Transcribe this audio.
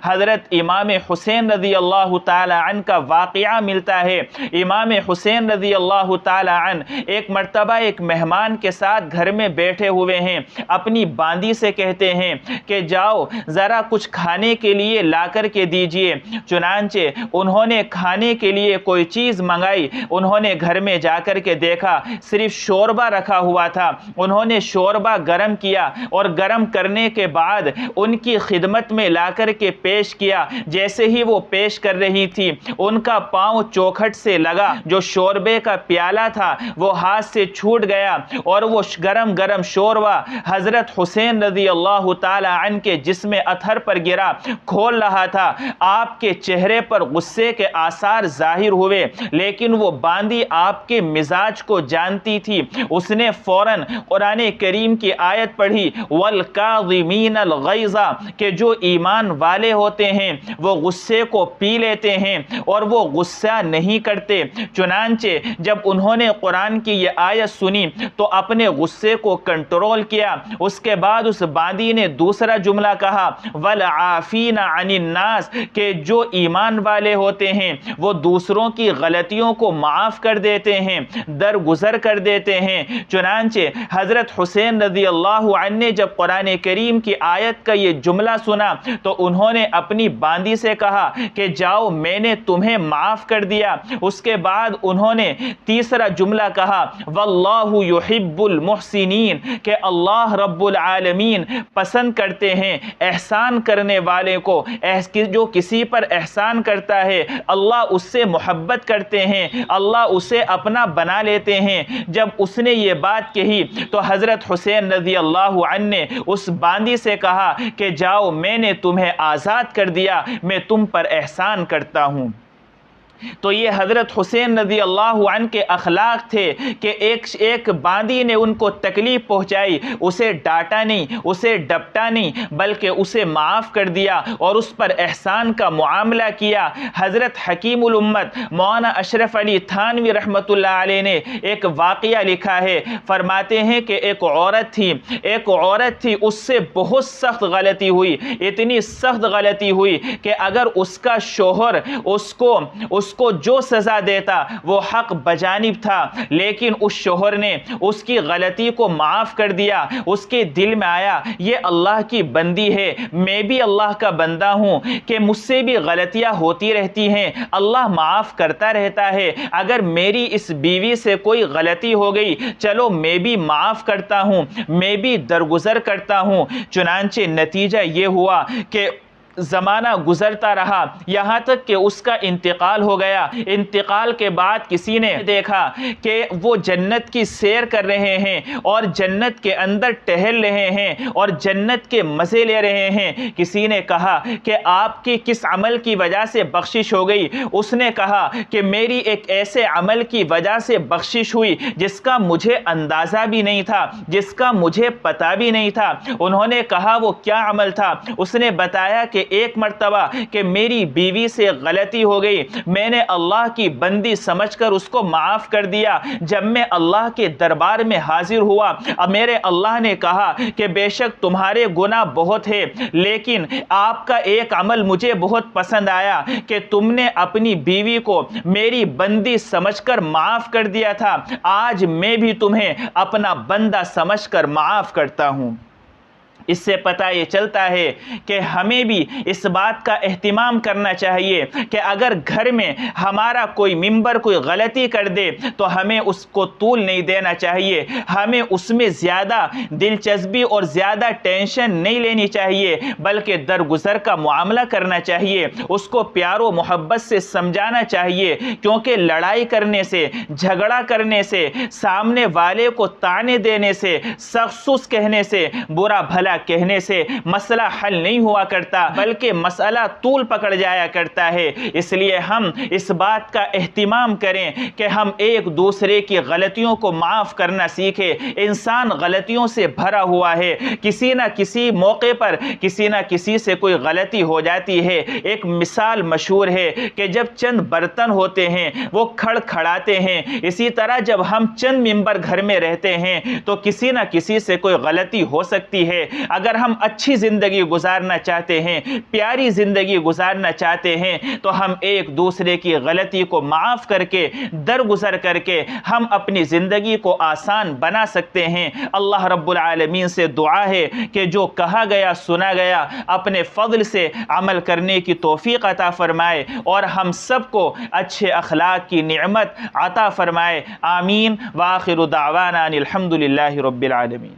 حضرت امام حسین رضی اللہ تعالی عنہ کا واقعہ ملتا ہے۔ امام حسین رضی اللہ تعالی عنہ ایک مرتبہ ایک مہمان کے ساتھ گھر میں بیٹھے ہوئے ہیں، اپنی باندی سے کہتے ہیں کہ جاؤ ذرا کچھ کھانے کے لیے لا کر کے دیجئے۔ چنانچہ انہوں نے کھانے کے لیے کوئی چیز منگائی، انہوں نے گھر میں جا کر کے دیکھا صرف شوربہ رکھا ہوا تھا۔ انہوں نے شوربہ گرم کیا اور گرم کرنے کے بعد ان کی خدمت میں لا کر کے پیش کیا۔ جیسے ہی وہ پیش کر رہی تھی ان کا پاؤں چوکھٹ سے لگا، جو شوربے کا پیالہ تھا وہ ہاتھ سے چھوٹ گیا اور وہ گرم گرم شوربہ حضرت حسین رضی اللہ تعالی عنہ کے جسم اطہر پر گرا، کھول رہا تھا۔ آپ کے چہرے پر غصے کے آثار ظاہر ہوئے، لیکن وہ باندی آپ کے مزاج کو جانتی تھی۔ اس نے فوراً قرآن کریم کی آیت پڑھی وَالْكَاظِمِينَ الْغَيْظَ، کہ جو ایمان والے ہوتے ہیں وہ غصے کو پی لیتے ہیں اور وہ غصہ نہیں کرتے۔ چنانچہ جب انہوں نے قرآن کی یہ آیت سنی تو اپنے غصے کو کنٹرول کیا۔ اس کے بعد اس باندی نے دوسرا جملہ کہا وَالْعَافِينَ عَنِ النَّاسِ، کہ جو ایمان والے ہوتے ہیں وہ دوسروں کی غلطیوں کو معاف کر دیتے ہیں، درگزر کر دیتے ہیں۔ چنانچہ حضرت حسین رضی اللہ عنہ نے جب قرآن کریم کی آیت کا یہ جملہ سنا تو انہوں نے اپنی باندی سے کہا کہ جاؤ میں نے تمہیں معاف کر دیا۔ اس کے بعد انہوں نے تیسرا جملہ کہا واللہ یحب المحسنین، کہ اللہ رب العالمین پسند کرتے ہیں احسان کرنے والے کو۔ جو کسی پر احسان کرتا ہے اللہ اس سے محبت کرتے ہیں، اللہ اسے اپنا بنا لیتے ہیں۔ جب اس نے یہ بات کہی تو حضرت حسین رضی اللہ عنہ نے اس باندی سے کہا کہ جاؤ میں نے تمہیں آزاد کر دیا، میں تم پر احسان کرتا ہوں۔ تو یہ حضرت حسین رضی اللہ عنہ کے اخلاق تھے کہ ایک باندی نے ان کو تکلیف پہنچائی، اسے ڈانٹا نہیں، اسے ڈپٹا نہیں، بلکہ اسے معاف کر دیا اور اس پر احسان کا معاملہ کیا۔ حضرت حکیم الامت مولانا اشرف علی تھانوی رحمۃ اللہ علیہ نے ایک واقعہ لکھا ہے، فرماتے ہیں کہ ایک عورت تھی، اس سے بہت سخت غلطی ہوئی، اتنی سخت غلطی ہوئی کہ اگر اس کا شوہر اس کو جو سزا دیتا وہ حق بجانب تھا، لیکن اس شوہر نے اس کی غلطی کو معاف کر دیا۔ اس کے دل میں آیا یہ اللہ کی بندی ہے، میں بھی اللہ کا بندہ ہوں کہ مجھ سے بھی غلطیاں ہوتی رہتی ہیں، اللہ معاف کرتا رہتا ہے، اگر میری اس بیوی سے کوئی غلطی ہو گئی چلو میں بھی معاف کرتا ہوں، میں بھی درگزر کرتا ہوں۔ چنانچہ نتیجہ یہ ہوا کہ زمانہ گزرتا رہا، یہاں تک کہ اس کا انتقال ہو گیا۔ انتقال کے بعد کسی نے دیکھا کہ وہ جنت کی سیر کر رہے ہیں اور جنت کے اندر ٹہل رہے ہیں اور جنت کے مزے لے رہے ہیں۔ کسی نے کہا کہ آپ کی کس عمل کی وجہ سے بخشش ہو گئی؟ اس نے کہا کہ میری ایک ایسے عمل کی وجہ سے بخشش ہوئی جس کا مجھے اندازہ بھی نہیں تھا، جس کا مجھے پتہ بھی نہیں تھا۔ انہوں نے کہا وہ کیا عمل تھا؟ اس نے بتایا کہ ایک مرتبہ کہ میری بیوی سے غلطی ہو گئی، میں نے اللہ کی بندی سمجھ کر اس کو معاف کر دیا۔ جب میں اللہ کے دربار میں حاضر ہوا، اب میرے اللہ نے کہا کہ بے شک تمہارے گناہ بہت ہے، لیکن آپ کا ایک عمل مجھے بہت پسند آیا کہ تم نے اپنی بیوی کو میری بندی سمجھ کر معاف کر دیا تھا، آج میں بھی تمہیں اپنا بندہ سمجھ کر معاف کرتا ہوں۔ اس سے پتہ یہ چلتا ہے کہ ہمیں بھی اس بات کا اہتمام کرنا چاہیے کہ اگر گھر میں ہمارا کوئی ممبر کوئی غلطی کر دے تو ہمیں اس کو طول نہیں دینا چاہیے، ہمیں اس میں زیادہ دلچسپی اور زیادہ ٹینشن نہیں لینی چاہیے، بلکہ درگزر کا معاملہ کرنا چاہیے، اس کو پیار و محبت سے سمجھانا چاہیے، کیونکہ لڑائی کرنے سے، جھگڑا کرنے سے، سامنے والے کو طعنے دینے سے، سخصوص کہنے سے، برا بھلا کہنے سے مسئلہ حل نہیں ہوا کرتا، بلکہ مسئلہ طول پکڑ جایا کرتا ہے۔ اس لیے ہم اس بات کا اہتمام کریں کہ ہم ایک دوسرے کی غلطیوں کو معاف کرنا سیکھیں۔ انسان غلطیوں سے بھرا ہوا ہے، کسی نہ کسی موقع پر کسی نہ کسی سے کوئی غلطی ہو جاتی ہے۔ ایک مثال مشہور ہے کہ جب چند برتن ہوتے ہیں وہ کھڑکھڑاتے ہیں، اسی طرح جب ہم چند ممبر گھر میں رہتے ہیں تو کسی نہ کسی سے کوئی غلطی ہو سکتی ہے۔ اگر ہم اچھی زندگی گزارنا چاہتے ہیں، پیاری زندگی گزارنا چاہتے ہیں، تو ہم ایک دوسرے کی غلطی کو معاف کر کے، درگزر کر کے ہم اپنی زندگی کو آسان بنا سکتے ہیں۔ اللہ رب العالمین سے دعا ہے کہ جو کہا گیا سنا گیا اپنے فضل سے عمل کرنے کی توفیق عطا فرمائے اور ہم سب کو اچھے اخلاق کی نعمت عطا فرمائے۔ آمین۔ وآخر دعوانا ان الحمد للہ رب العالمین۔